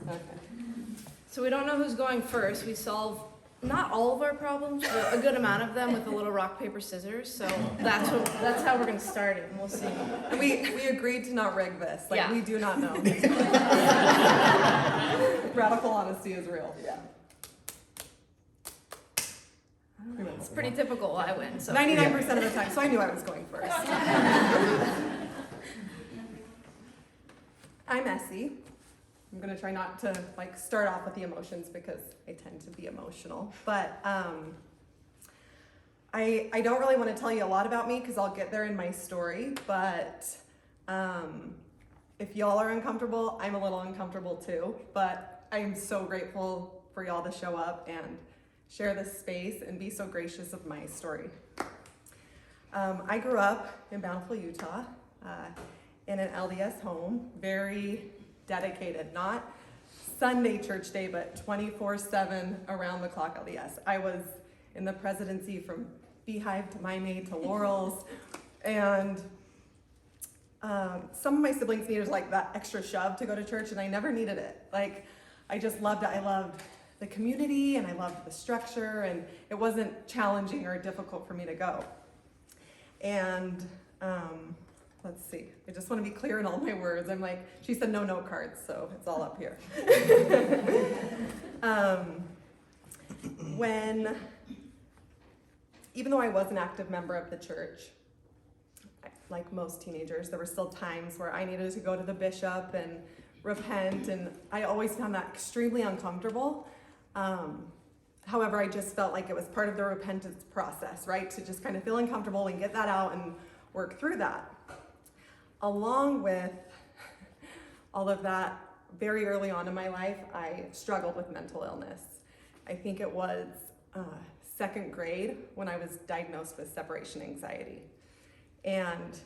Okay. So we don't know who's going first. We solve not all of our problems, but a good amount of them with a little rock, paper, scissors. So that's how we're gonna start it, and we'll see. And we agreed to not rig this. Like, Yeah. we do not know. Radical honesty is real. Yeah. It's pretty typical. I win. So 99% of the time, so I knew I was going first. I'm Essie. I'm gonna try not to start off with the emotions because I tend to be emotional. But I don't really want to tell you a lot about me because I'll get there in my story. But if y'all are uncomfortable, I'm a little uncomfortable too. But I'm so grateful for y'all to show up and share this space and be so gracious of my story. I grew up in Bountiful, Utah, in an LDS home, very dedicated, not Sunday church day, but 24/7 around the clock LDS. I was in the presidency from Beehive to My Maid to Laurel's, and some of my siblings needed that extra shove to go to church, and I never needed it. I just loved it. I loved the community, and I loved the structure, and it wasn't challenging or difficult for me to go. And let's see, I just want to be clear in all my words. She said no note cards, so it's all up here. Even though I was an active member of the church, like most teenagers, there were still times where I needed to go to the bishop and repent, and I always found that extremely uncomfortable. However, I just felt like it was part of the repentance process, right? To just kind of feel uncomfortable and get that out and work through that. Along with all of that, very early on in my life, I struggled with mental illness. I think it was second grade when I was diagnosed with separation anxiety. And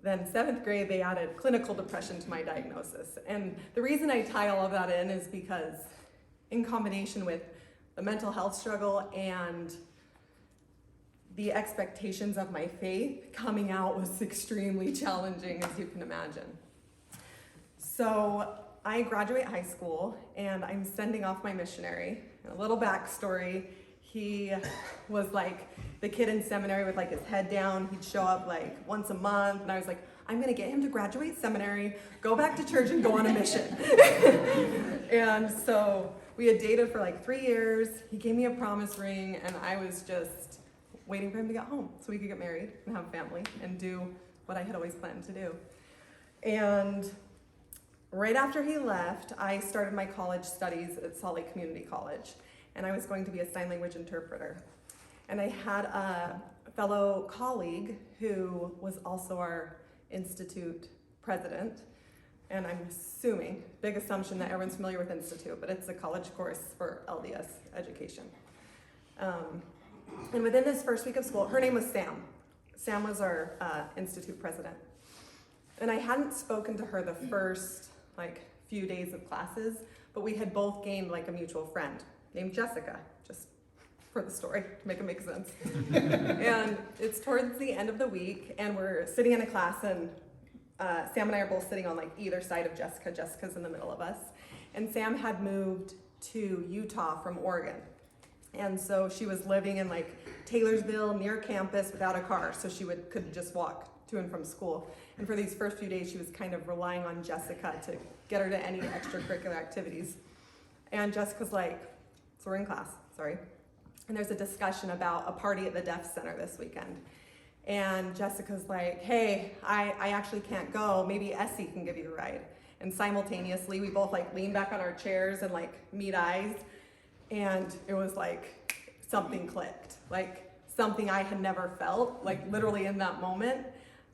then 7th grade, they added clinical depression to my diagnosis. And the reason I tie all of that in is because in combination with the mental health struggle and the expectations of my faith, coming out was extremely challenging, as you can imagine. So I graduate high school and I'm sending off my missionary. And a little backstory, he was the kid in seminary with his head down. He'd show up once a month, and I was I'm gonna get him to graduate seminary, go back to church, and go on a mission. And so we had dated for 3 years. He gave me a promise ring, and I was just waiting for him to get home so we could get married and have a family and do what I had always planned to do. And right after he left, I started my college studies at Salt Lake Community College, and I was going to be a sign language interpreter. And I had a fellow colleague who was also our institute president, and I'm assuming, big assumption that everyone's familiar with Institute, but it's a college course for LDS education. And within this first week of school, her name was Sam. Sam was our institute president. And I hadn't spoken to her the first few days of classes, but we had both gained a mutual friend named Jessica, just for the story to make it make sense. And it's towards the end of the week, and we're sitting in a class, and Sam and I are both sitting on either side of Jessica. Jessica's in the middle of us. And Sam had moved to Utah from Oregon. And so she was living in Taylorsville near campus without a car, so she could just walk to and from school. And for these first few days, she was kind of relying on Jessica to get her to any extracurricular activities. And Jessica's so we're in class, sorry. And there's a discussion about a party at the Deaf Center this weekend. And Jessica's hey, I actually can't go. Maybe Essie can give you a ride. And simultaneously, we both lean back on our chairs and meet eyes. And it was something clicked. Something I had never felt, literally in that moment.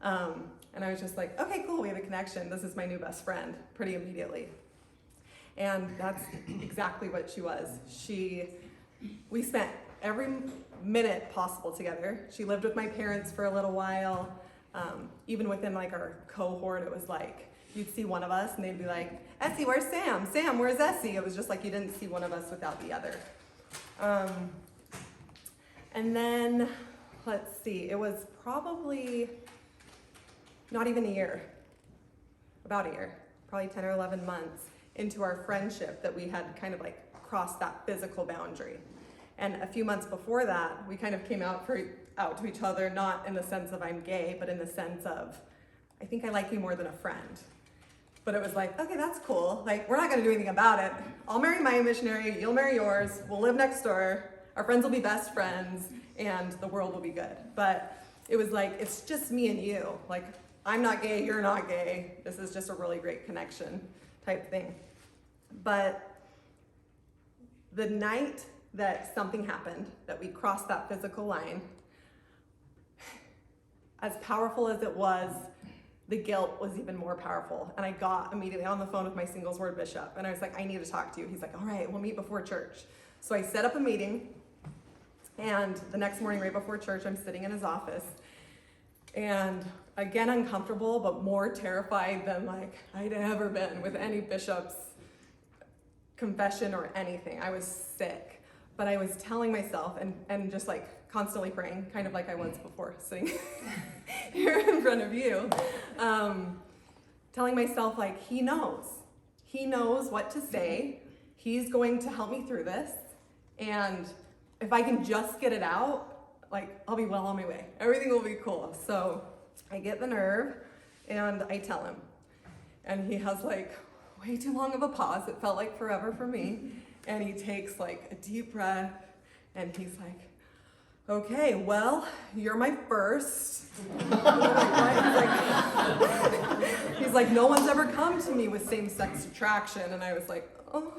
And I was just okay, cool, we have a connection. This is my new best friend, pretty immediately. And that's exactly what she was. We spent every minute possible together. She lived with my parents for a little while. Even within our cohort, it was you'd see one of us and they'd be Essie, where's Sam? Sam, where's Essie? It was just you didn't see one of us without the other. And then, let's see, it was probably not even a year, about a year, probably 10 or 11 months into our friendship that we had kind of like crossed that physical boundary. And a few months before that, we kind of came out to each other, not in the sense of I'm gay, but in the sense of, I think I like you more than a friend. But it was like, okay, that's cool. Like, we're not gonna do anything about it. I'll marry my missionary, you'll marry yours, we'll live next door, our friends will be best friends, and the world will be good. But it was like, it's just me and you. Like, I'm not gay, you're not gay. This is just a really great connection type thing. But the night that something happened, that we crossed that physical line, as powerful as it was, the guilt was even more powerful. And I got immediately on the phone with my singles ward bishop, and I was like, I need to talk to you. He's like, all right, we'll meet before church. So I set up a meeting, and the next morning right before church, I'm sitting in his office, and again, uncomfortable, but more terrified than like I'd ever been with any bishop's confession or anything. I was sick, but I was telling myself and just like constantly praying, kind of like I was before sitting here in front of you, telling myself like, he knows what to say. He's going to help me through this. And if I can just get it out, like I'll be well on my way. Everything will be cool. So I get the nerve and I tell him, and he has like way too long of a pause. It felt like forever for me. And he takes like a deep breath and he's like, okay, well, you're my first. He's like, no one's ever come to me with same-sex attraction. And I was like, oh,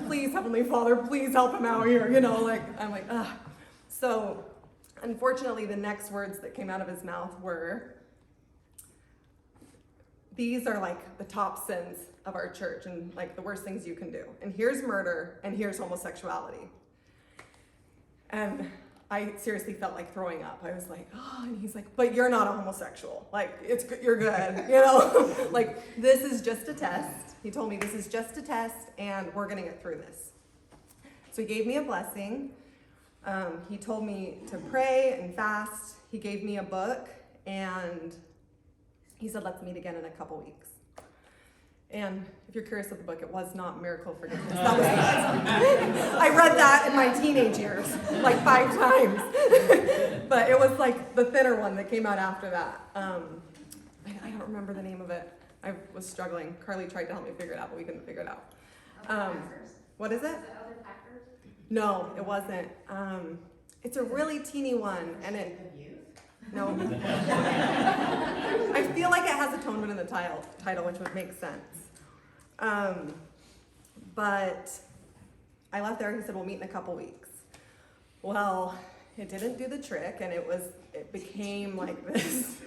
please, Heavenly Father, please help him out here. You know, like, I'm like, ugh. So unfortunately, the next words that came out of his mouth were, these are like the top sins of our church and like the worst things you can do. And here's murder and here's homosexuality. And I seriously felt like throwing up. I was like, oh, and he's like, but you're not a homosexual. Like, you're good, you know? Like, this is just a test. He told me this is just a test and we're gonna get through this. So he gave me a blessing. He told me to pray and fast. He gave me a book and he said, let's meet again in a couple weeks. And if you're curious of the book, it was not Miracle Forgiveness. That was I read that in my teenage years, like 5 times. But it was like the thinner one that came out after that. I don't remember the name of it. I was struggling. Carly tried to help me figure it out, but we couldn't figure it out. What is it? No, it wasn't. It's a really teeny one, and it. No. I feel like it has atonement in the title, which would make sense. But I left there. He said, we'll meet in a couple weeks. Well, it didn't do the trick, and it became like this.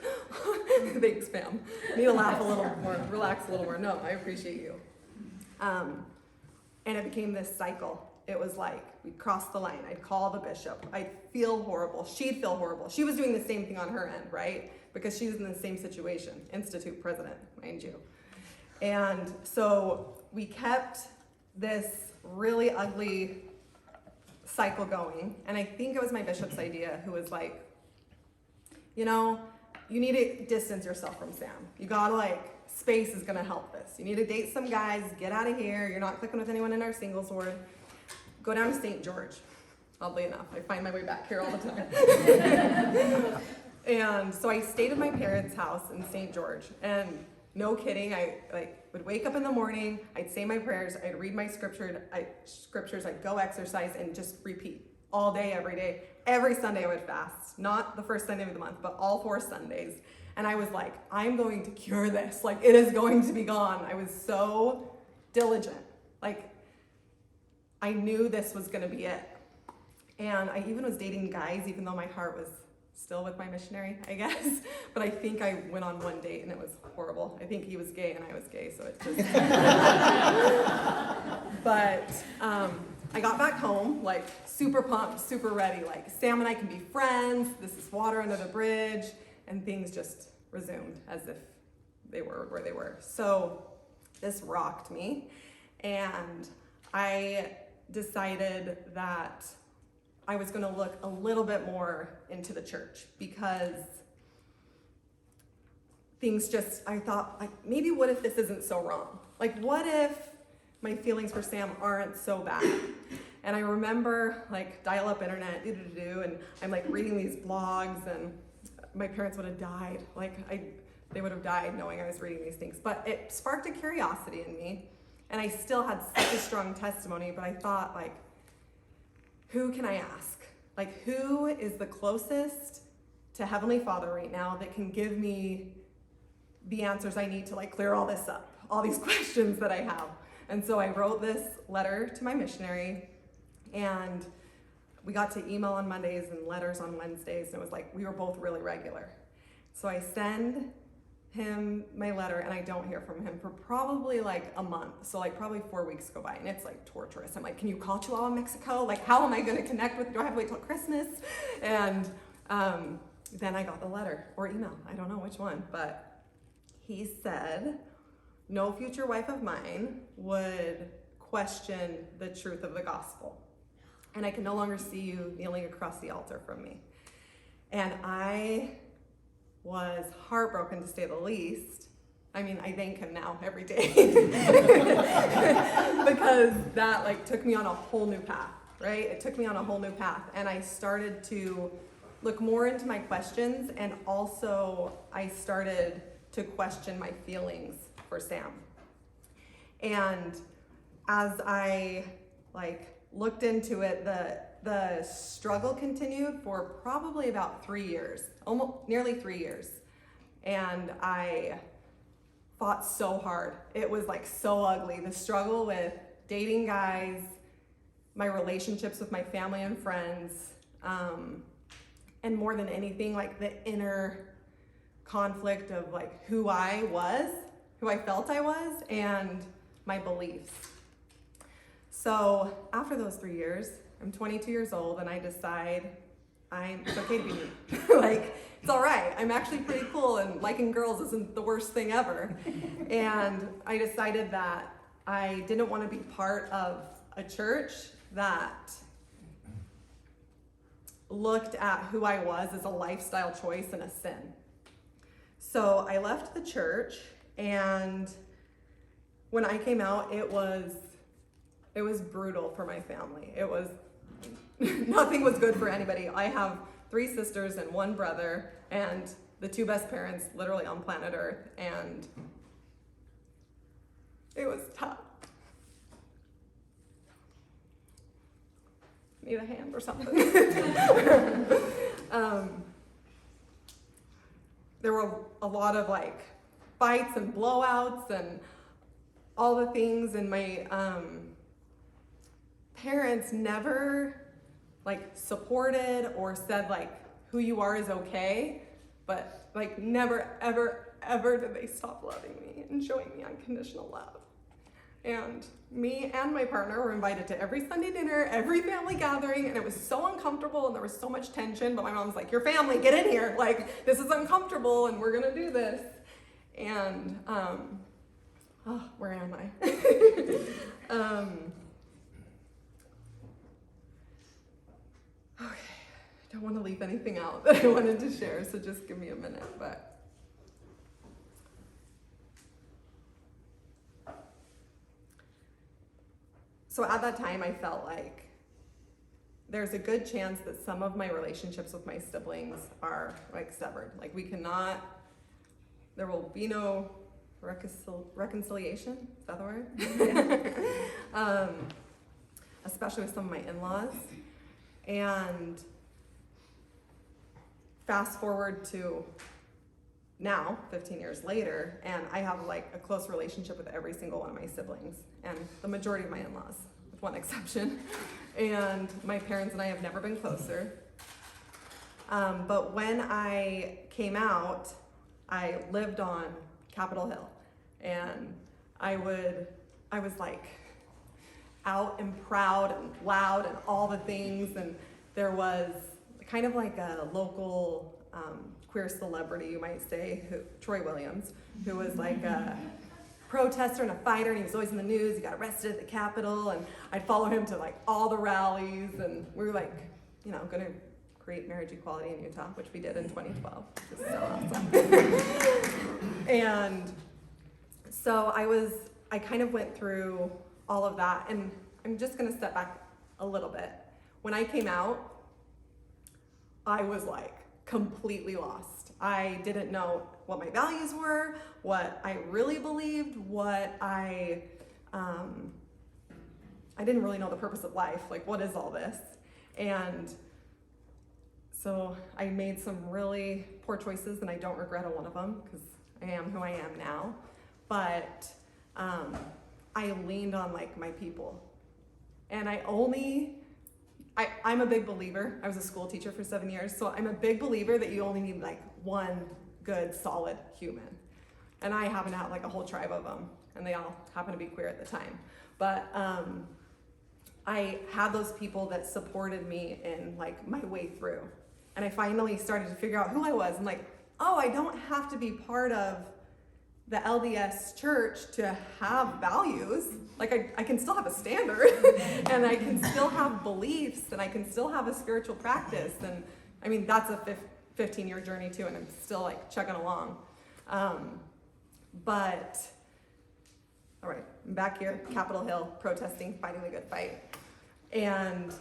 Thanks, Pam. Need to laugh a little more, relax a little more. No, I appreciate you. And it became this cycle. It was like, we'd cross the line. I'd call the bishop. I'd feel horrible. She'd feel horrible. She was doing the same thing on her end, right? Because she was in the same situation. Institute president, mind you. And so we kept this really ugly cycle going. And I think it was my bishop's idea, who was like, you know, you need to distance yourself from Sam. You gotta like, space is gonna help this. You need to date some guys, get out of here. You're not clicking with anyone in our singles ward. Go down to St. George. Oddly enough, I find my way back here all the time. And so I stayed at my parents' house in St. George. And no kidding, I would wake up in the morning, I'd say my prayers, I'd read my scriptures, I'd go exercise and just repeat all day, every day. Every Sunday I would fast. Not the first Sunday of the month, but all 4 Sundays. And I was like, I'm going to cure this. Like, it is going to be gone. I was so diligent. Like, I knew this was gonna be it. And I even was dating guys, even though my heart was still with my missionary, I guess. But I think I went on one date and it was horrible. I think he was gay and I was gay, so it just... But I got back home, like super pumped, super ready. Like, Sam and I can be friends. This is water under the bridge. And things just resumed as if they were where they were. So this rocked me. And I decided that I was going to look a little bit more into the church, because things just, I thought, like, maybe what if this isn't so wrong? Like, what if my feelings for Sam aren't so bad. And I remember like dial-up internet, and I'm like reading these blogs, and my parents would have died. They would have died knowing I was reading these things. But it sparked a curiosity in me, and I still had such a strong testimony, but I thought, like, who can I ask? Like, who is the closest to Heavenly Father right now that can give me the answers I need to like clear all this up, all these questions that I have? And so I wrote this letter to my missionary, and we got to email on Mondays and letters on Wednesdays, and it was like we were both really regular. So I send him my letter, and I don't hear from him for probably like a month. So like probably 4 weeks go by, and it's like torturous. I'm like, can you call Chihuahua, Mexico? Like, how am I going to connect with? Do I have to wait till Christmas? And then I got the letter or email. I don't know which one, but he said, no future wife of mine would question the truth of the gospel. And I can no longer see you kneeling across the altar from me. And I was heartbroken, to say the least. I mean, I thank him now every day because that like took me on a whole new path, right? It took me on a whole new path, and I started to look more into my questions, and also I started to question my feelings for Sam. And as I like looked into it, the struggle continued for probably about 3 years, almost nearly 3 years. And I fought so hard. It was like so ugly. The struggle with dating guys, my relationships with my family and friends, and more than anything, like the inner conflict of like who I was, who I felt I was, and my beliefs. So after those 3 years, I'm 22 years old, and I decide it's okay to be me. Like, it's all right. I'm actually pretty cool, and liking girls isn't the worst thing ever. And I decided that I didn't want to be part of a church that looked at who I was as a lifestyle choice and a sin. So I left the church, and when I came out, it was brutal for my family. It was, nothing was good for anybody. I have 3 sisters and 1 brother, and the 2 best parents literally on planet Earth, and it was tough. Need a hand or something? There were a lot of like fights and blowouts and all the things, and my parents never like supported or said like who you are is okay, but like never ever did they stop loving me and showing me unconditional love. And me and my partner were invited to every Sunday dinner, every family gathering, and it was so uncomfortable, and there was so much tension, but my mom was like, your family, get in here, like this is uncomfortable and we're gonna do this. And where am I? Okay, I don't want to leave anything out that I wanted to share, so just give me a minute. But so at that time, I felt like there's a good chance that some of my relationships with my siblings are like severed. Like there will be no reconciliation, is that the word? Especially with some of my in-laws. And fast forward to now, 15 years later, and I have like a close relationship with every single one of my siblings, and the majority of my in-laws, with one exception. And my parents and I have never been closer. But when I came out, I lived on Capitol Hill, and I was like out and proud and loud and all the things, and there was kind of like a local queer celebrity, you might say, Troy Williams, who was like a protester and a fighter, and he was always in the news. He got arrested at the Capitol, and I'd follow him to like all the rallies, and we were like, gonna create marriage equality in Utah, which we did in 2012, which is so awesome. And so I kind of went through all of that. And I'm just gonna step back a little bit. When I came out, I was like completely lost. I didn't know what my values were, what I really believed, what I didn't really know the purpose of life. Like, what is all this? And so I made some really poor choices, and I don't regret a one of them because I am who I am now. But I leaned on like my people, and I'm a big believer. I was a school teacher for 7 years, so I'm a big believer that you only need like one good, solid human. And I happen to have like a whole tribe of them, and they all happen to be queer at the time. But I had those people that supported me in like my way through. And I finally started to figure out who I was. And like, oh, I don't have to be part of the LDS church to have values. Like I can still have a standard and I can still have beliefs and I can still have a spiritual practice. And I mean, that's a 15-year journey too, and I'm still like chugging along. But all right, I'm back here, Capitol Hill, protesting, fighting the good fight. And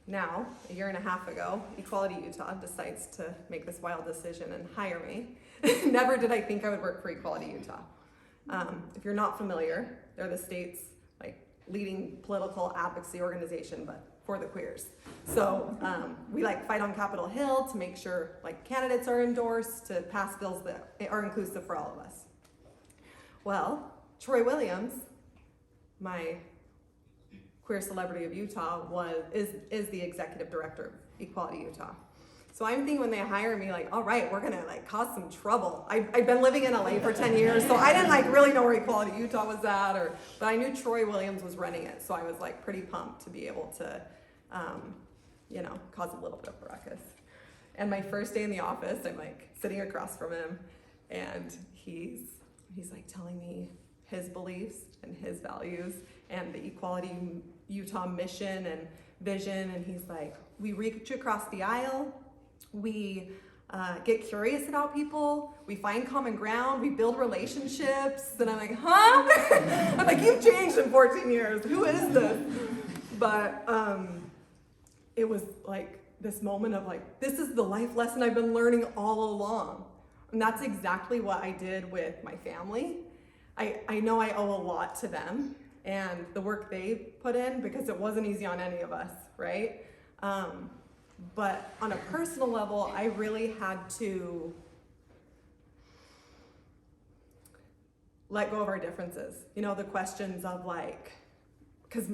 now, a year and a half ago, Equality Utah decides to make this wild decision and hire me. Never did I think I would work for Equality Utah. If you're not familiar, they're the state's like leading political advocacy organization, but for the queers. So we like fight on Capitol Hill to make sure like candidates are endorsed, to pass bills that are inclusive for all of us. Well, Troy Williams, my queer celebrity of Utah, is the executive director of Equality Utah. So I'm thinking when they hire me, like, all right, we're gonna like cause some trouble. I've been living in LA for 10 years, so I didn't like really know where Equality Utah was at, but I knew Troy Williams was running it, so I was like pretty pumped to be able to, cause a little bit of a ruckus. And my first day in the office, I'm like sitting across from him, and he's like telling me his beliefs and his values and the Equality Utah mission and vision, and he's like, we reach across the aisle, we get curious about people, we find common ground, we build relationships. And I'm like, huh? I'm like, you've changed in 14 years, who is this? But it was like this moment of like, this is the life lesson I've been learning all along. And that's exactly what I did with my family. I know I owe a lot to them and the work they put in, because it wasn't easy on any of us, right? But on a personal level, I really had to let go of our differences. You know, the questions of like, because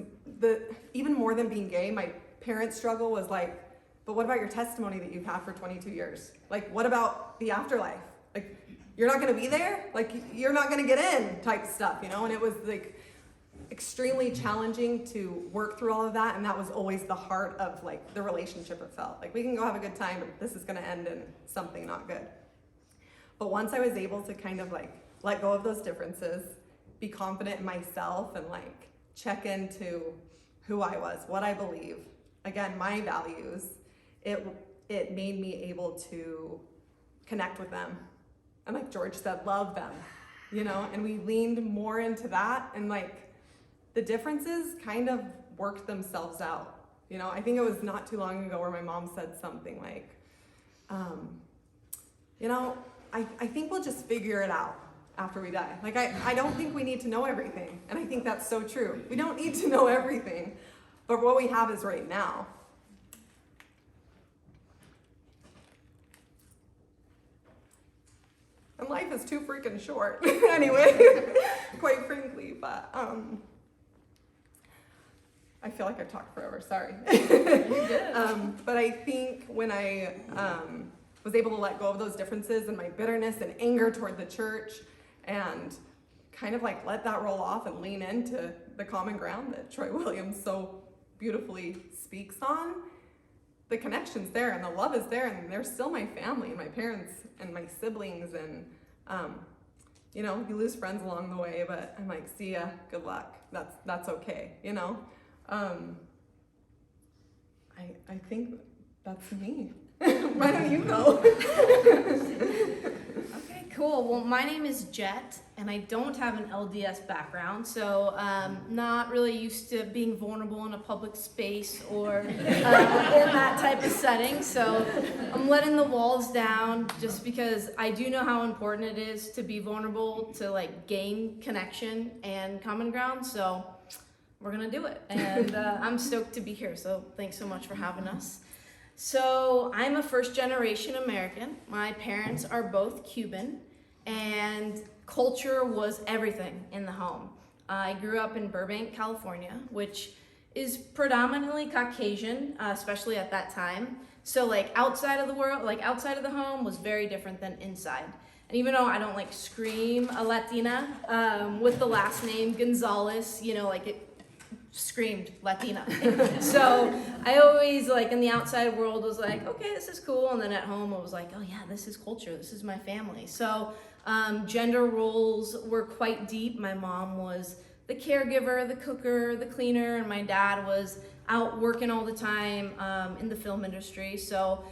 even more than being gay, my parents' struggle was like, but what about your testimony that you've had for 22 years? Like, what about the afterlife? Like, you're not gonna be there? Like, you're not gonna get in type stuff, you know? And it was like extremely challenging to work through all of that, and that was always the heart of like the relationship. It felt like we can go have a good time, but this is gonna end in something not good. But once I was able to kind of like let go of those differences, be confident in myself, and like check into who I was, what I believe, again, my values, it made me able to connect with them. And like George said, love them, you know, and we leaned more into that, and like the differences kind of worked themselves out. You know, I think it was not too long ago where my mom said something like, I think we'll just figure it out after we die. Like, I don't think we need to know everything. And I think that's so true. We don't need to know everything, but what we have is right now. And life is too freaking short, anyway, quite frankly, but I feel like I've talked forever, sorry. You did. But I think when I was able to let go of those differences and my bitterness and anger toward the church, and kind of like let that roll off and lean into the common ground that Troy Williams so beautifully speaks on, the connection's there and the love is there, and they're still my family and my parents and my siblings, and you lose friends along the way, but I'm like, see ya, good luck, that's okay, you know. I think that's me. Why don't you go? Okay, Cool. Well, my name is Jet, and I don't have an LDS background, so not really used to being vulnerable in a public space or in that type of setting. So I'm letting the walls down just because I do know how important it is to be vulnerable, to like gain connection and common ground. So we're gonna do it, and I'm stoked to be here. So thanks so much for having us. So I'm a first-generation American. My parents are both Cuban, and culture was everything in the home. I grew up in Burbank, California, which is predominantly Caucasian, especially at that time. So like outside of the world, like outside of the home was very different than inside. And even though I don't like scream a Latina with the last name Gonzalez, you know, like it screamed Latina. So I always like in the outside world was like, okay, this is cool. And then at home I was like, oh yeah, this is culture. This is my family. So gender roles were quite deep. My mom was the caregiver, the cooker, the cleaner, and my dad was out working all the time in the film industry. So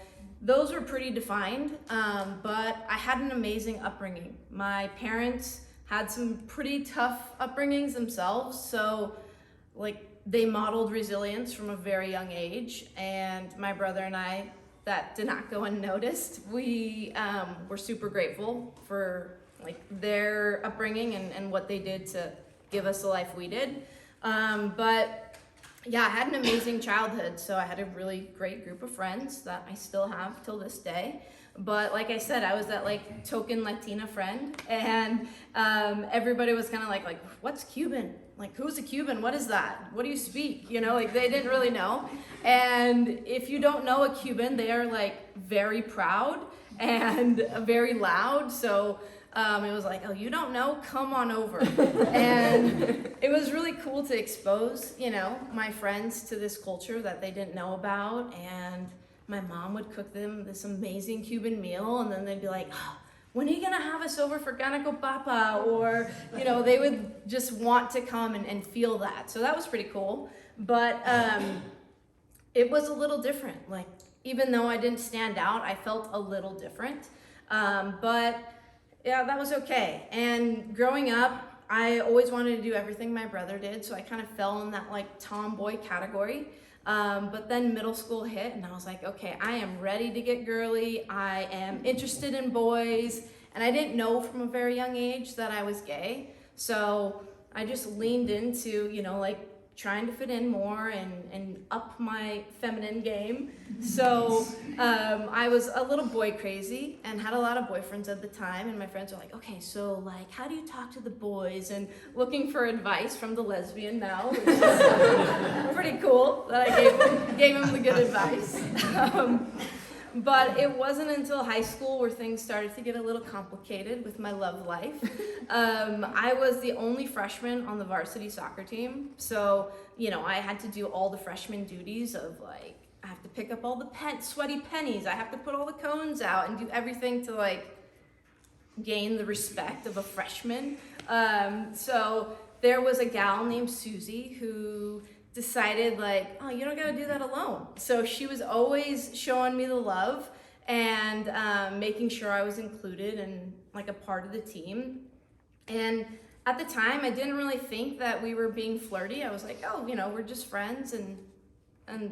those were pretty defined, but I had an amazing upbringing. My parents had some pretty tough upbringings themselves. So like they modeled resilience from a very young age, and my brother and I, that did not go unnoticed. We were super grateful for like their upbringing and what they did to give us the life we did. But yeah, I had an amazing childhood. So I had a really great group of friends that I still have till this day. But like I said, I was that like token Latina friend, and everybody was kind of like, what's Cuban? Like, who's a Cuban? What is that? What do you speak? You know, like they didn't really know. And if you don't know a Cuban, they are like very proud and very loud. So it was like, oh, you don't know? Come on over. And it was really cool to expose, you know, my friends to this culture that they didn't know about. And my mom would cook them this amazing Cuban meal, and then they'd be like, oh, when are you gonna have us over for Gana Papa? Or, you know, they would just want to come and feel that. So that was pretty cool. But it was a little different. Like, even though I didn't stand out, I felt a little different. But yeah, that was okay. And growing up, I always wanted to do everything my brother did. So I kind of fell in that like tomboy category. But then middle school hit, and I was like, okay, I am ready to get girly. I am interested in boys. And I didn't know from a very young age that I was gay. So I just leaned into, you know, like trying to fit in more and up my feminine game. So I was a little boy crazy and had a lot of boyfriends at the time, and my friends were like, okay, so like how do you talk to the boys, and looking for advice from the lesbian now, which is pretty cool that I gave him the good advice. But it wasn't until high school where things started to get a little complicated with my love life. I was the only freshman on the varsity soccer team. So, you know, I had to do all the freshman duties of like, I have to pick up all the sweaty pennies. I have to put all the cones out and do everything to like gain the respect of a freshman. So there was a gal named Susie who decided like, oh, you don't gotta do that alone. So she was always showing me the love and making sure I was included and like a part of the team. And at the time, I didn't really think that we were being flirty. I was like, oh, you know, we're just friends and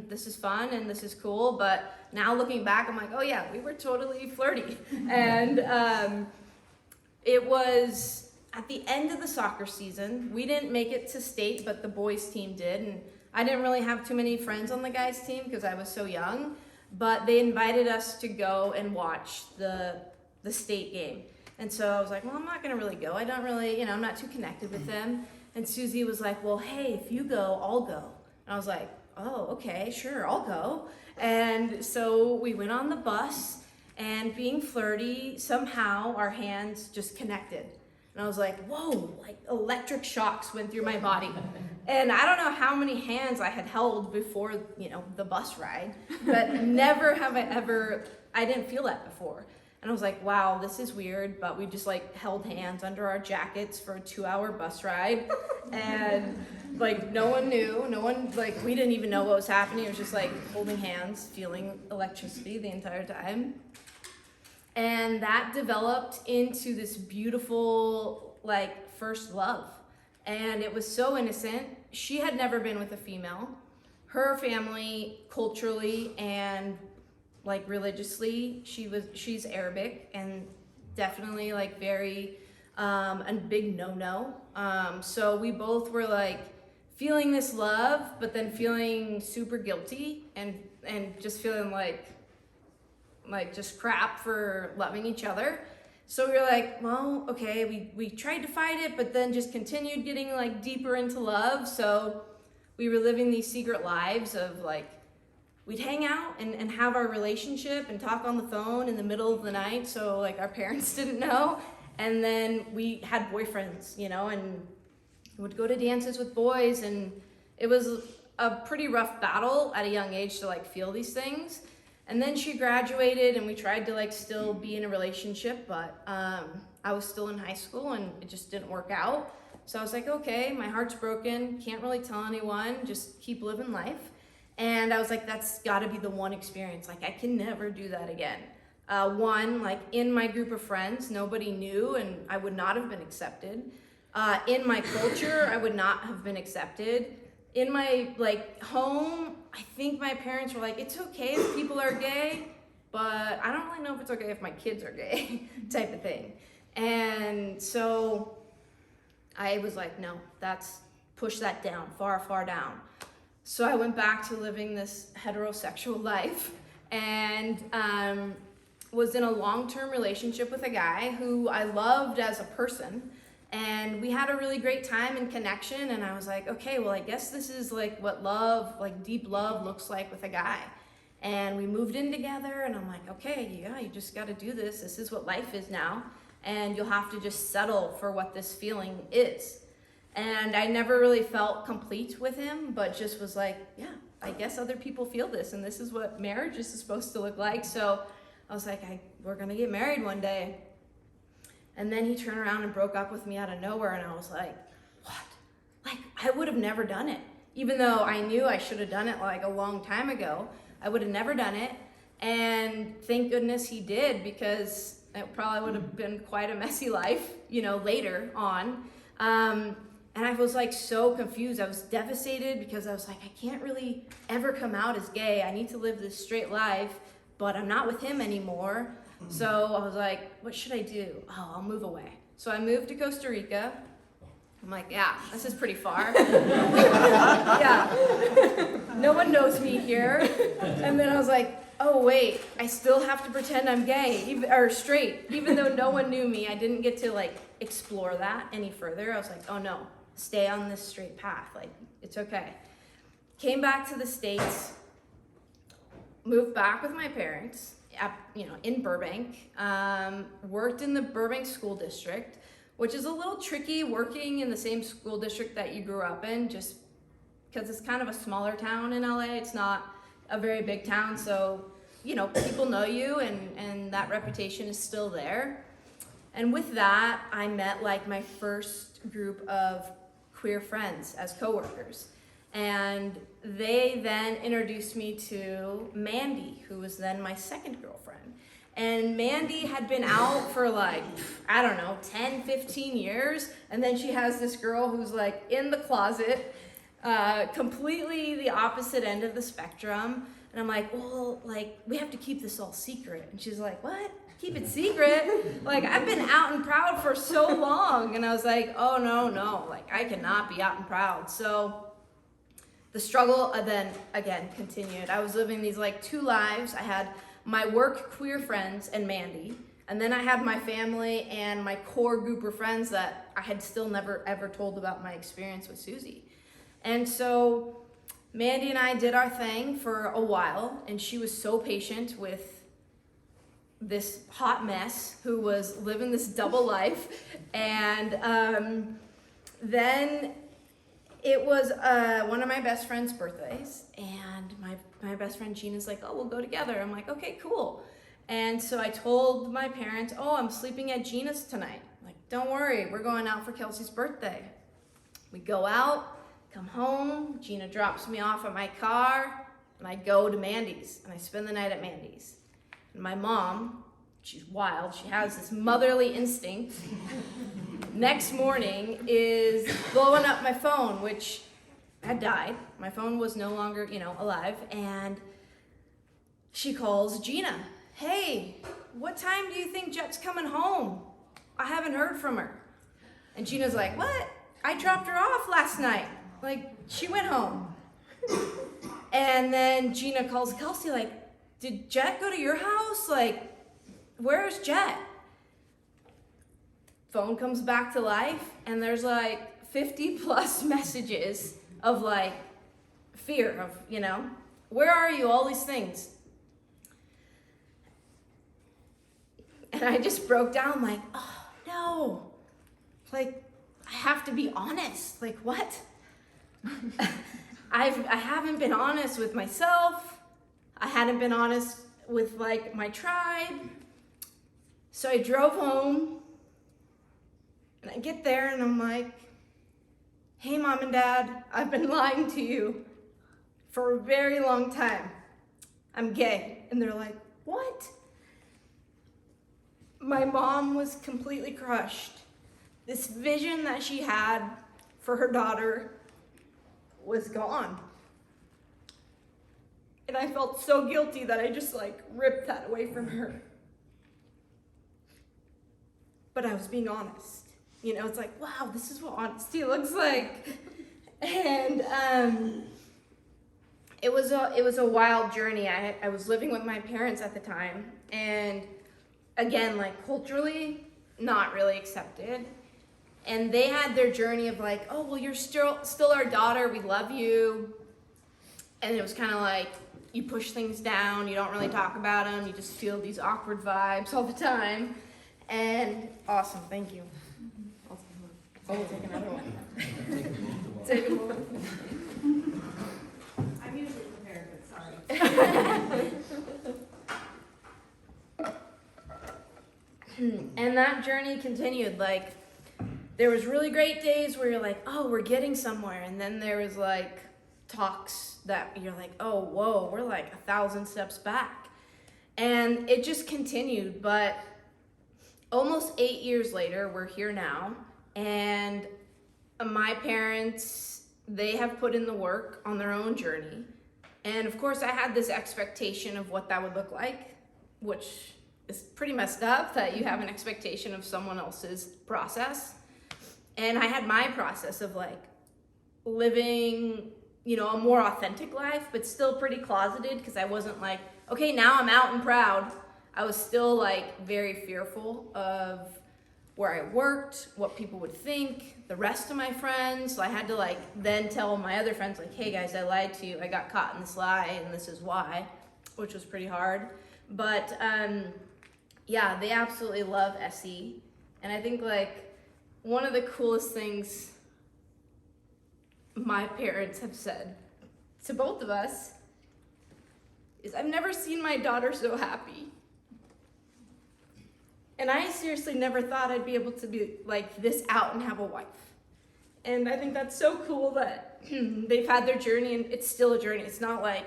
this is fun and this is cool. But now looking back, I'm like, oh yeah, we were totally flirty. And it was at the end of the soccer season. We didn't make it to state, but the boys team did. And I didn't really have too many friends on the guys team because I was so young, but they invited us to go and watch the state game. And so I was like, well, I'm not gonna really go. I don't really, you know, I'm not too connected with them. And Susie was like, well, hey, if you go, I'll go. And I was like, oh, okay, sure, I'll go. And so we went on the bus, and being flirty, somehow our hands just connected. And I was like, whoa, like electric shocks went through my body. And I don't know how many hands I had held before, you know, the bus ride, but never have I didn't feel that before. And I was like, wow, this is weird, but we just like held hands under our jackets for a 2-hour bus ride. And like no one knew, like we didn't even know what was happening. It was just like holding hands, feeling electricity the entire time. And that developed into this beautiful, like, first love. And it was so innocent. She had never been with a female. Her family, culturally and like religiously, she's Arabic, and definitely like very a big no. So we both were like feeling this love, but then feeling super guilty and just feeling like just crap for loving each other. So we were like, well, okay, we tried to fight it, but then just continued getting like deeper into love. So we were living these secret lives of like, we'd hang out and have our relationship and talk on the phone in the middle of the night. So like our parents didn't know. And then we had boyfriends, you know, and would go to dances with boys. And it was a pretty rough battle at a young age to like feel these things. And then she graduated and we tried to like still be in a relationship, but I was still in high school and it just didn't work out. So I was like, okay, my heart's broken, can't really tell anyone, just keep living life. And I was like, that's gotta be the one experience. Like, I can never do that again. One, like in my group of friends, nobody knew and I would not have been accepted. In my culture, I would not have been accepted. In my like home, I think my parents were like, it's okay if people are gay, but I don't really know if it's okay if my kids are gay type of thing. And so I was like, no, push that down, far, far down. So I went back to living this heterosexual life and was in a long-term relationship with a guy who I loved as a person. And we had a really great time and connection. And I was like, okay, well, I guess this is like what love, like deep love looks like with a guy. And we moved in together and I'm like, okay, yeah, you just got to do this. This is what life is now. And you'll have to just settle for what this feeling is. And I never really felt complete with him, but just was like, yeah, I guess other people feel this and this is what marriage is supposed to look like. So I was like, we're gonna get married one day. And then he turned around and broke up with me out of nowhere and I was like, what? Like, I would have never done it. Even though I knew I should have done it like a long time ago, I would have never done it. And thank goodness he did, because it probably would have been quite a messy life, you know, later on. And I was like so confused. I was devastated because I was like, I can't really ever come out as gay. I need to live this straight life, but I'm not with him anymore. So I was like, what should I do? Oh, I'll move away. So I moved to Costa Rica. I'm like, yeah, this is pretty far. Yeah, no one knows me here. And then I was like, oh wait, I still have to pretend I'm gay or straight, even though no one knew me. I didn't get to like explore that any further. I was like, oh no, stay on this straight path. Like, it's okay. Came back to the States, moved back with my parents, in Burbank. Worked in the Burbank school district, which is a little tricky working in the same school district that you grew up in, just because it's kind of a smaller town in LA. It's not a very big town, so people know you and that reputation is still there. And with that, I met like my first group of queer friends as coworkers. And they then introduced me to Mandy, who was then my second girlfriend. And Mandy had been out for like, 10, 15 years. And then she has this girl who's like in the closet, completely the opposite end of the spectrum. And I'm like, well, like, we have to keep this all secret. And she's like, what? Keep it secret? Like, I've been out and proud for so long. And I was like, oh, no, like, I cannot be out and proud. So the struggle then again continued. I was living these like two lives. I had my work queer friends and Mandy, and then I had my family and my core group of friends that I had still never ever told about my experience with Susie. And so Mandy and I did our thing for a while, and she was so patient with this hot mess who was living this double life. And then it was one of my best friend's birthdays, and my best friend Gina's like, oh, we'll go together. I'm like, okay, cool. And so I told my parents, oh, I'm sleeping at Gina's tonight. Like, don't worry, we're going out for Kelsey's birthday. We go out, come home, Gina drops me off at my car, and I go to Mandy's, and I spend the night at Mandy's. And my mom, she's wild. She has this motherly instinct. Next morning is blowing up my phone, which had died. My phone was no longer, alive. And she calls Gina. Hey, what time do you think Jet's coming home? I haven't heard from her. And Gina's like, what? I dropped her off last night. Like, she went home. And then Gina calls Kelsey like, did Jet go to your house? Like, where's Jet? Phone comes back to life, and there's like 50 plus messages of like fear of, where are you? All these things. And I just broke down like, oh no, like I have to be honest. Like what? I haven't been honest with myself. I hadn't been honest with like my tribe. So I drove home and I get there and I'm like, hey mom and dad, I've been lying to you for a very long time. I'm gay. And they're like, what? My mom was completely crushed. This vision that she had for her daughter was gone. And I felt so guilty that I just like ripped that away from her. But I was being honest. It's like, wow, this is what honesty looks like. And it was a wild journey. I was living with my parents at the time, and again, like culturally, not really accepted. And they had their journey of like, oh, well, you're still our daughter. We love you. And it was kind of like you push things down. You don't really talk about them. You just feel these awkward vibes all the time. And awesome, thank you. Oh, we'll take another one. Take a moment. I'm usually prepared, but sorry. And that journey continued. Like, there was really great days where you're like, oh, we're getting somewhere. And then there was like talks that you're like, oh, whoa, we're like 1,000 steps back. And it just continued. But almost 8 years later, we're here now. And my parents, they have put in the work on their own journey. And of course, I had this expectation of what that would look like, which is pretty messed up that you have an expectation of someone else's process. And I had my process of like living, a more authentic life, but still pretty closeted because I wasn't like, okay, now I'm out and proud. I was still like very fearful of where I worked, what people would think, the rest of my friends. So I had to like then tell my other friends like, hey guys, I lied to you. I got caught in this lie and this is why, which was pretty hard. But yeah, they absolutely love Essie. And I think like one of the coolest things my parents have said to both of us is I've never seen my daughter so happy. And I seriously never thought I'd be able to be like this out and have a wife. And I think that's so cool that they've had their journey, and it's still a journey. It's not like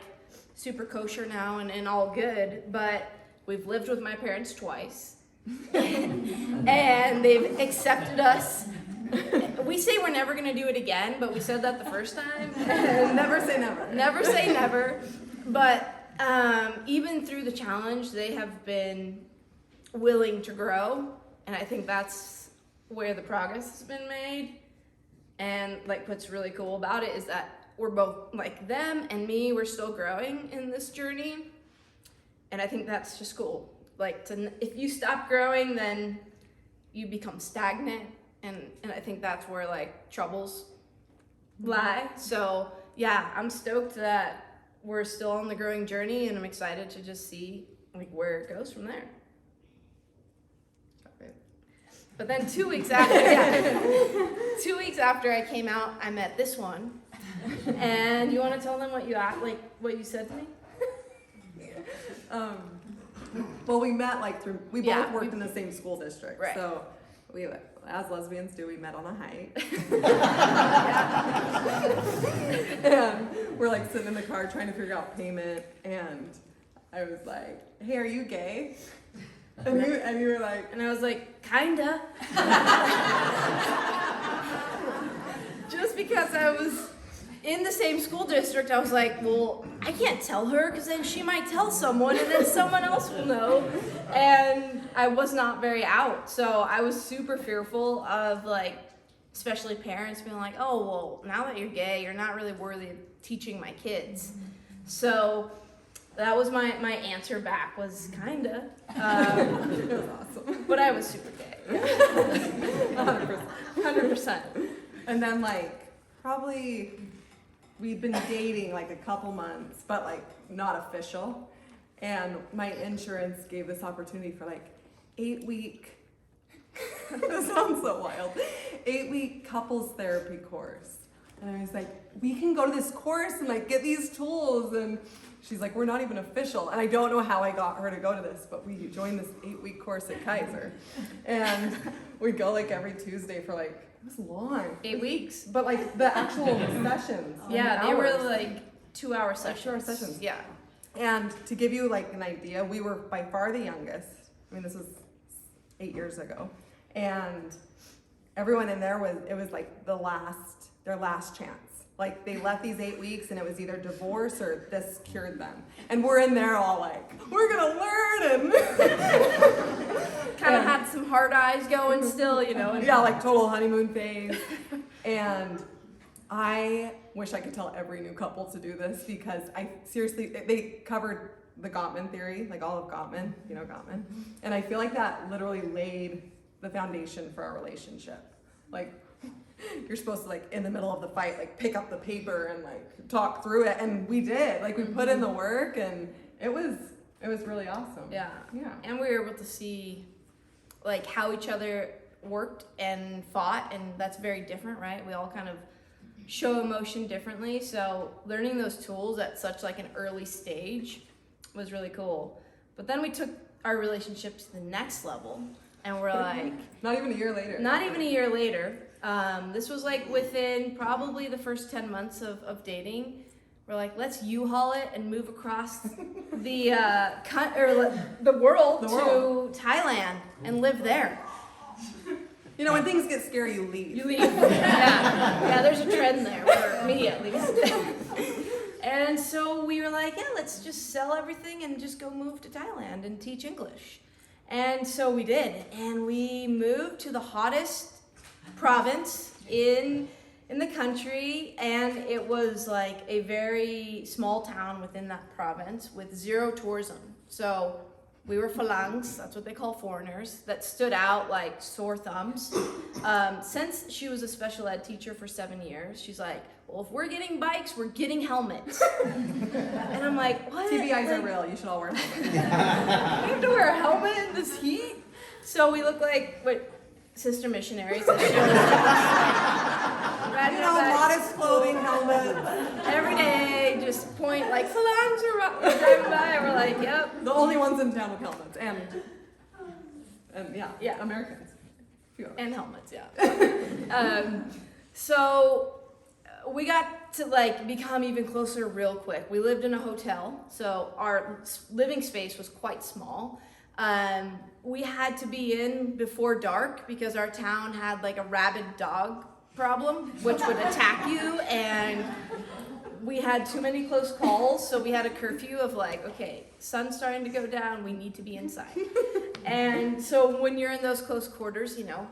super kosher now and all good, but we've lived with my parents twice. And they've accepted us. We say we're never gonna do it again, but we said that the first time. Never say never. Never say never. But even through the challenge, they have been willing to grow, and I think that's where the progress has been made. And like what's really cool about it is that we're both like them and me, we're still growing in this journey, and I think that's just cool. Like if you stop growing, then you become stagnant, and I think that's where like troubles lie. So yeah, I'm stoked that we're still on the growing journey, and I'm excited to just see like where it goes from there. But then 2 weeks after, 2 weeks after I came out, I met this one. And you want to tell them what you said to me? Well, we met like we both worked in the same school district. Right. So we, as lesbians do, we met on a hike. And we're like sitting in the car trying to figure out payment. And I was like, hey, are you gay? And you were like, And I was like, kinda. Just because I was in the same school district, I was like, well, I can't tell her because then she might tell someone and then someone else will know. And I was not very out. So I was super fearful of like, especially parents being like, oh, well, now that you're gay, you're not really worthy of teaching my kids. So that was my answer back was kinda. it was awesome. But I was super gay. 100%. And then like, probably we'd been dating like a couple months, but like not official. And my insurance gave this opportunity for like 8-week, this sounds so wild, 8-week couples therapy course. And I was like, we can go to this course and like get these tools. And she's like, we're not even official. And I don't know how I got her to go to this, but we joined this 8-week course at Kaiser. And we'd go like every Tuesday for like, it was long. 8 weeks. But like the actual sessions. Yeah, they were hours. like 2-hour sessions. 2-hour sessions. Yeah. And to give you like an idea, we were by far the youngest. I mean, this was 8 years ago. And everyone in there it was like their last chance. Like they left these 8 weeks and it was either divorce or this cured them. And we're in there all like, we're gonna learn and Kind of had some hard eyes going still, you know. And yeah, like total honeymoon phase. And I wish I could tell every new couple to do this because they covered the Gottman theory, like all of Gottman, you know Gottman. And I feel like that literally laid the foundation for our relationship. Like, you're supposed to like in the middle of the fight, like pick up the paper and like talk through it. And we did, like we put in the work and it was really awesome. Yeah. Yeah. And we were able to see like how each other worked and fought, and that's very different, right? We all kind of show emotion differently. So learning those tools at such like an early stage was really cool. But then we took our relationship to the next level and we're like, Not even a year later. not even a year later. This was like within probably the first 10 months of dating. We're like, let's U-Haul it and move across the world to Thailand and live there. You know, when things get scary, you leave. You leave. Yeah, there's a trend there, for me at least. And so we were like, yeah, let's just sell everything and just go move to Thailand and teach English. And so we did. And we moved to the hottest province in the country, and it was like a very small town within that province with zero tourism. So we were phalangs, that's what they call foreigners, that stood out like sore thumbs. Since she was a special ed teacher for 7 years, she's like, well, if we're getting bikes, we're getting helmets. And I'm like, what? TBIs are Like, real. You should all wear helmets. we have to wear a helmet in this heat? So we look like, sister missionaries. That You know, modest clothing, helmets. Every day, just point like phalangs are driving by, and we're like, yep. The only ones in town with helmets. And Yeah. Americans. Few others. And helmets, yeah. So we got to like become even closer real quick. We lived in a hotel, so our living space was quite small. We had to be in before dark because our town had like a rabid dog problem, which would attack you, and we had too many close calls, so we had a curfew of like, okay, sun's starting to go down, we need to be inside. And so when you're in those close quarters, you know,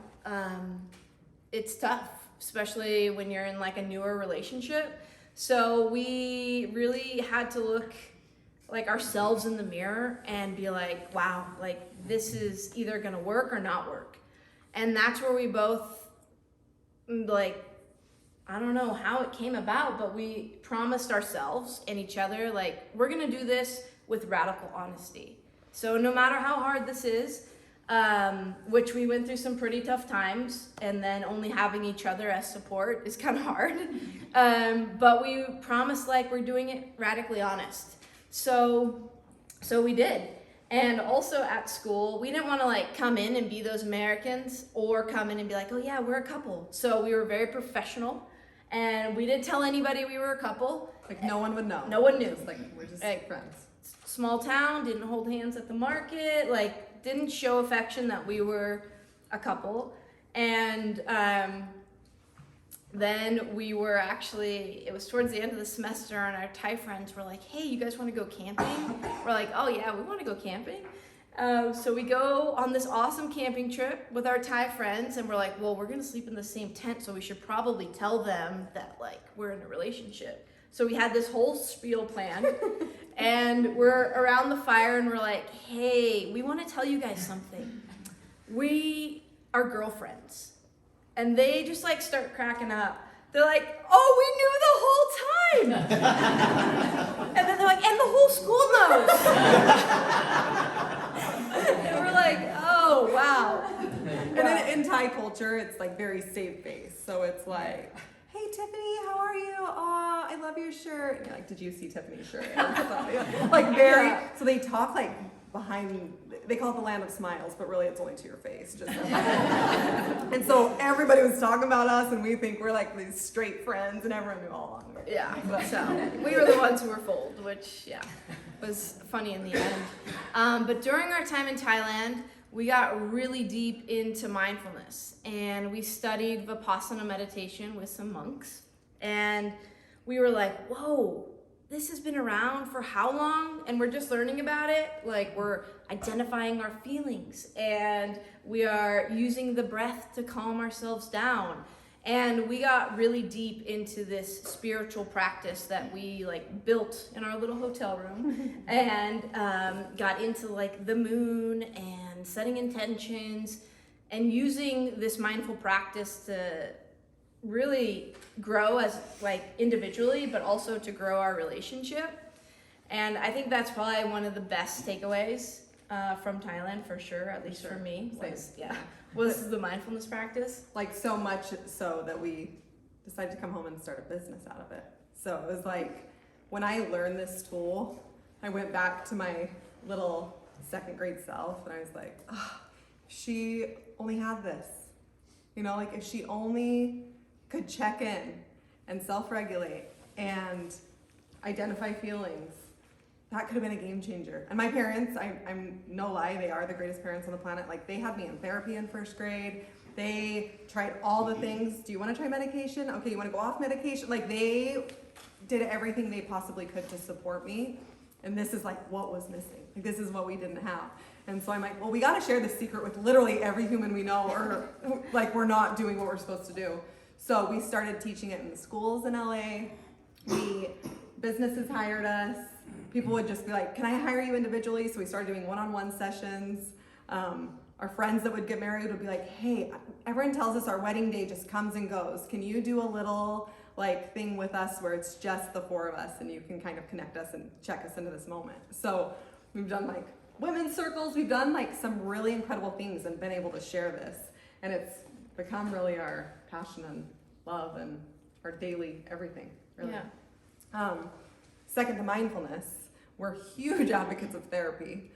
it's tough, especially when you're in like a newer relationship. So we really had to look like ourselves in the mirror and be like, wow, like this is either gonna work or not work. And that's where we both, like, I don't know how it came about, but we promised ourselves and each other, like, we're gonna do this with radical honesty. So no matter how hard this is, which we went through some pretty tough times, and then only having each other as support is kind of hard. But we promised like we're doing it radically honest. So we did. And also at school, we didn't want to like come in and be those Americans or come in and be like, oh yeah, we're a couple. So we were very professional, and we didn't tell anybody we were a couple. Like no one would know. No one knew. It's like we're just Like, friends. Small town, didn't hold hands at the market, like didn't show affection that we were a couple. And then we were actually, it was towards the end of the semester, and our Thai friends were like, hey, you guys want to go camping? We're like, oh yeah, we want to go camping. So we go on this awesome camping trip with our Thai friends, and we're like, well, we're gonna sleep in the same tent, so we should probably tell them that like we're in a relationship. So we had this whole spiel plan, and we're around the fire, and we're like, hey, we want to tell you guys something. We are girlfriends. And they just like start cracking up. They're like, oh, we knew the whole time. And then they're like, and the whole school knows. And we're like, oh, wow. And then in Thai culture, it's like very safe face. So it's like, hey, Tiffany, how are you? Oh, I love your shirt. And you're like, did you see Tiffany's shirt? Like very, so they talk like behind, they call it the land of smiles, but really it's only to your face. Just and so everybody was talking about us, and we think we're like these straight friends, and everyone knew all along. Yeah, so we were the ones who were fooled, which, yeah, was funny in the end. But during our time in Thailand, we got really deep into mindfulness, and we studied Vipassana meditation with some monks, and we were like, whoa, this has been around for how long? And we're just learning about it. Like, we're identifying our feelings, and we are using the breath to calm ourselves down. And we got really deep into this spiritual practice that we like built in our little hotel room, and got into like the moon and setting intentions and using this mindful practice to really grow as like individually, but also to grow our relationship. And I think that's probably one of the best takeaways from Thailand, for sure, at least for me, was the mindfulness practice. Like so much so that we decided to come home and start a business out of it. So it was like, when I learned this tool, I went back to my little second grade self, and I was like, oh, if she only had this, like if she only could check in and self-regulate and identify feelings, that could have been a game changer. And my parents, I'm no lie, they are the greatest parents on the planet. Like, they had me in therapy in first grade. They tried all the things. Do you want to try medication? Okay, you want to go off medication? Like, they did everything they possibly could to support me. And this is like what was missing. Like, this is what we didn't have. And so I'm like, well, we got to share this secret with literally every human we know, or like we're not doing what we're supposed to do. So we started teaching it in the schools in LA. Businesses hired us. People would just be like, can I hire you individually? So we started doing one-on-one sessions. Our friends that would get married would be like, hey, everyone tells us our wedding day just comes and goes. Can you do a little like thing with us where it's just the four of us, and you can kind of connect us and check us into this moment? So we've done like women's circles. We've done like some really incredible things and been able to share this. And it's become really our passion and love and our daily everything, really. Yeah. Second to mindfulness, we're huge advocates of therapy.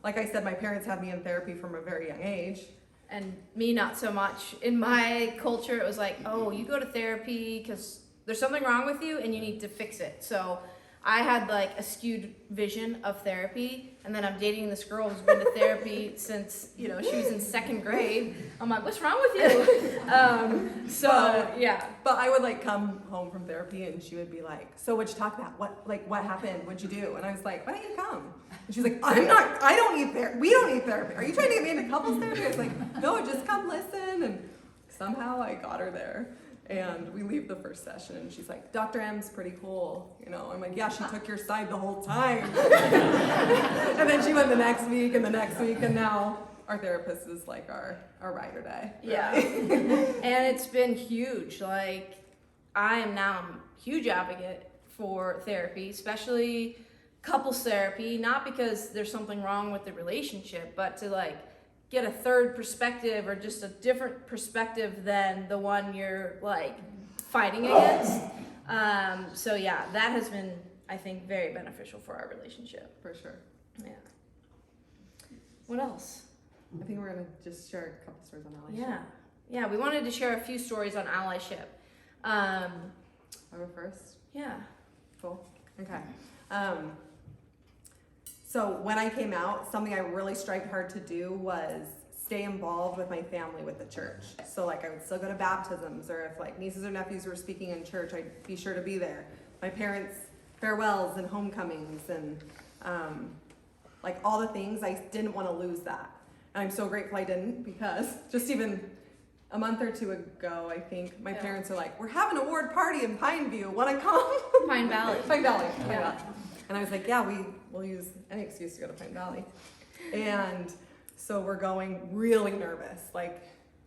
Like I said, my parents had me in therapy from a very young age. And me, not so much. In my culture, it was like, oh, you go to therapy because there's something wrong with you and you need to fix it. So I had like a skewed vision of therapy, and then I'm dating this girl who's been to therapy since, she was in second grade. I'm like, what's wrong with you? Yeah. But I would like come home from therapy, and she would be like, so what'd you talk about? What happened? What'd you do? And I was like, why don't you come? And she's like, I don't need therapy. We don't need therapy. Are you trying to get me into couples therapy? I was like, no, just come listen. And somehow I got her there. And we leave the first session, and she's like, Dr. M's pretty cool, I'm like, yeah, she took your side the whole time. And then she went the next week, and now our therapist is like our ride or die. Yeah. And it's been huge. Like, I am now a huge advocate for therapy, especially couples therapy, not because there's something wrong with the relationship, but to like get a third perspective, or just a different perspective than the one you're like fighting against. So yeah, that has been, I think, very beneficial for our relationship. For sure. Yeah. What else? I think we're gonna just share a couple stories on allyship. Yeah, we wanted to share a few stories on allyship. I'll go first. Yeah. Cool. Okay. So when I came out, something I really strived hard to do was stay involved with my family with the church. So like I would still go to baptisms, or if like nieces or nephews were speaking in church, I'd be sure to be there. My parents' farewells and homecomings and like all the things, I didn't want to lose that. And I'm so grateful I didn't, because just even a month or two ago, I think my parents are like, we're having a ward party in Pineview, want to come? Pine Valley. Pine Valley. Yeah. And I was like, yeah, we'll use any excuse to go to Pine Valley. And so we're going really nervous. Like,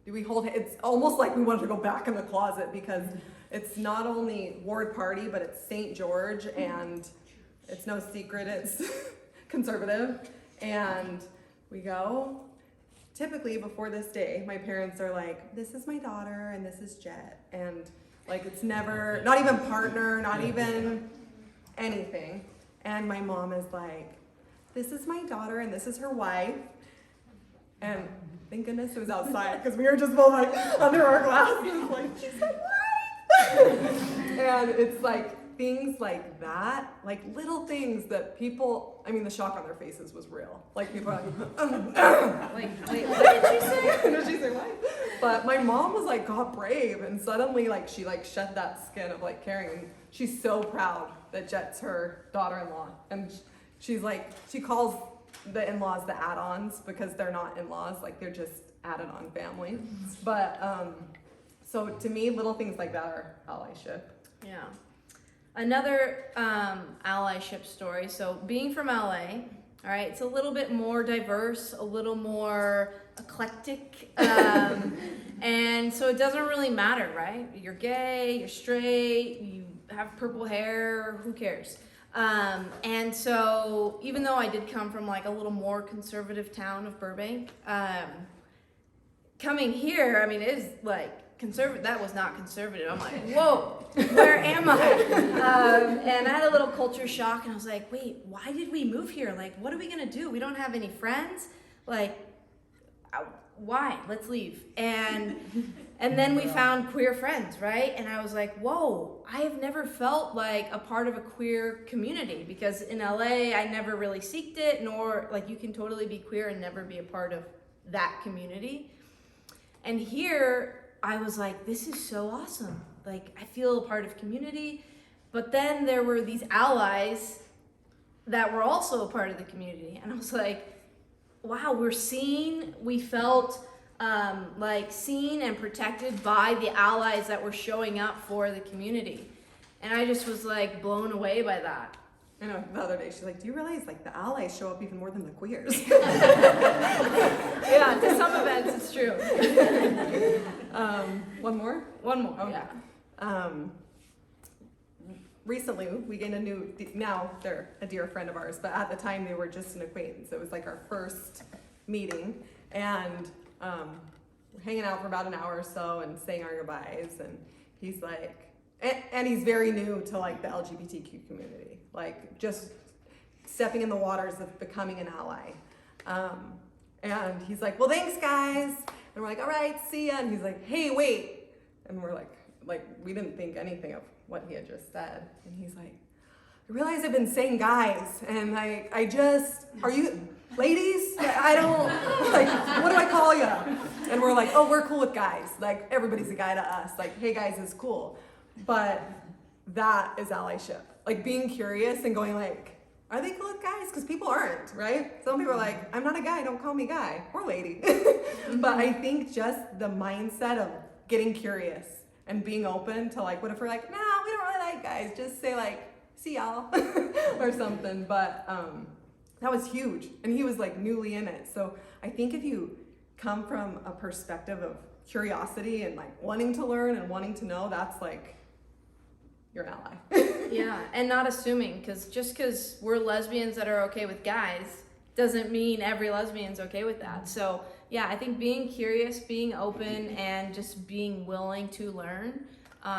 do we hold, it's almost like we wanted to go back in the closet, because it's not only ward party, but it's St. George, and it's no secret, it's conservative. And we go, typically before this day, my parents are like, this is my daughter and this is Jet. And like, it's never, not even partner, not even anything. And my mom is like, this is my daughter and this is her wife. And thank goodness it was outside, because we were just both like under our glasses, like, she's my wife. And it's like things like that, like little things that people, I mean, the shock on their faces was real. Like people are like, Wait, what did she say? did she say what? But my mom was like, got brave, and suddenly like she like shed that skin of like caring, and she's so proud that Jet's her daughter-in-law, and she's like, she calls the in-laws the add-ons, because they're not in-laws, like they're just added-on family. But so to me, little things like that are allyship. Yeah. Another allyship story. So being from LA, all right, it's a little bit more diverse, a little more eclectic, and so it doesn't really matter, right? You're gay, you're straight, you have purple hair, who cares? And so even though I did come from like a little more conservative town of Burbank, coming here, I mean, it is like conservative. That was not conservative. I'm like, whoa, where am I? And I had a little culture shock, and I was like, wait, why did we move here? Like, what are we gonna do? We don't have any friends. Like, why? Let's leave. And then we found queer friends, right? And I was like, whoa, I have never felt like a part of a queer community, because in LA, I never really seeked it, nor like you can totally be queer and never be a part of that community. And here, I was like, this is so awesome. Like, I feel a part of community. But then there were these allies that were also a part of the community. And I was like, wow, we're seen. We felt like seen and protected by the allies that were showing up for the community. And I just was like blown away by that. I know, the other day she's like, do you realize like the allies show up even more than the queers? Yeah, to some events it's true. One more? One more, Okay. yeah. Recently, we gained a new, now they're a dear friend of ours, but at the time they were just an acquaintance. It was like our first meeting, and we're hanging out for about an hour or so and saying our goodbyes, and he's like, and he's very new to like the LGBTQ community, like just stepping in the waters of becoming an ally. And he's like, well, thanks guys. And we're like, all right, see ya. And he's like, hey, wait. And we're like we didn't think anything of what he had just said. And he's like, I realize I've been saying guys, and like, are you ladies? I don't, like, what do I call you? And we're like, oh, we're cool with guys. Like, everybody's a guy to us. Like, hey guys is cool. But that is allyship. Like, being curious and going like, are they cool with guys? Because people aren't, right? Some people are like, I'm not a guy, don't call me guy, or lady. But I think just the mindset of getting curious and being open to like, what if we're like, nah, we don't really like guys, just say like, see y'all, or something. But that was huge. And he was like newly in it. So I think if you come from a perspective of curiosity and like wanting to learn and wanting to know, that's like, you're an ally. Yeah, and not assuming, because just because we're lesbians that are okay with guys doesn't mean every lesbian's okay with that. So yeah, I think being curious, being open, and just being willing to learn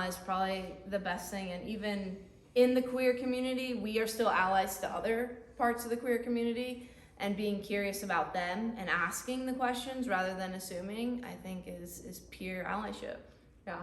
is probably the best thing. And even in the queer community, we are still allies to other parts of the queer community, and being curious about them and asking the questions rather than assuming, I think is pure allyship. Yeah,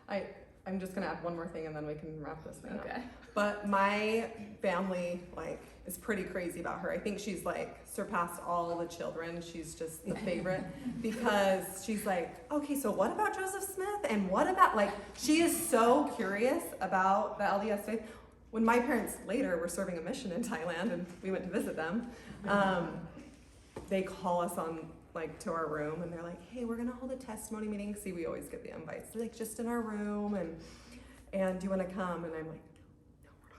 I I'm just gonna add one more thing and then we can wrap this thing up. Okay. But my family, like, is pretty crazy about her. I think she's, like, surpassed all the children. She's just the favorite because she's like, okay, so what about Joseph Smith? And what about, like, she is so curious about the LDS faith. When my parents later were serving a mission in Thailand and we went to visit them, they call us on, like, to our room and they're like, hey, we're gonna hold a testimony meeting. See, we always get the invites. They're like, just in our room and do you wanna come? And I'm like,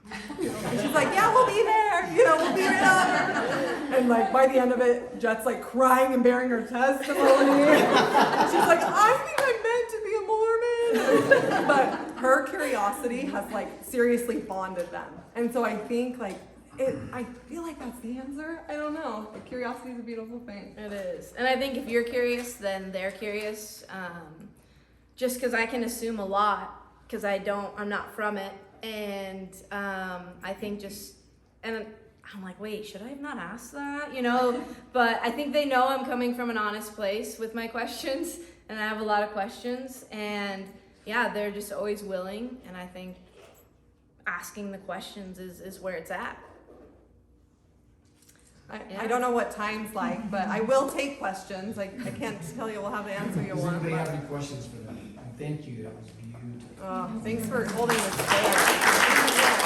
and she's like, yeah, we'll be there. You know, we'll be right up. And like by the end of it, Jet's like crying and bearing her testimony. She's like, I think I'm meant to be a Mormon. But her curiosity has like seriously bonded them. And so I think like I feel like that's the answer. I don't know. Like, curiosity is a beautiful thing. It is. And I think if you're curious, then they're curious. Just because I can assume a lot because I'm not from it. And I think and I'm like, wait, should I have not asked that? You know, but I think they know I'm coming from an honest place with my questions, and I have a lot of questions, and yeah, they're just always willing, and I think asking the questions is where it's at. I don't know what time's like, but I will take questions. I can't tell you we'll have the answer you Does want. anybody But, have any questions for them? And thank you, that was beautiful. thanks for holding this space.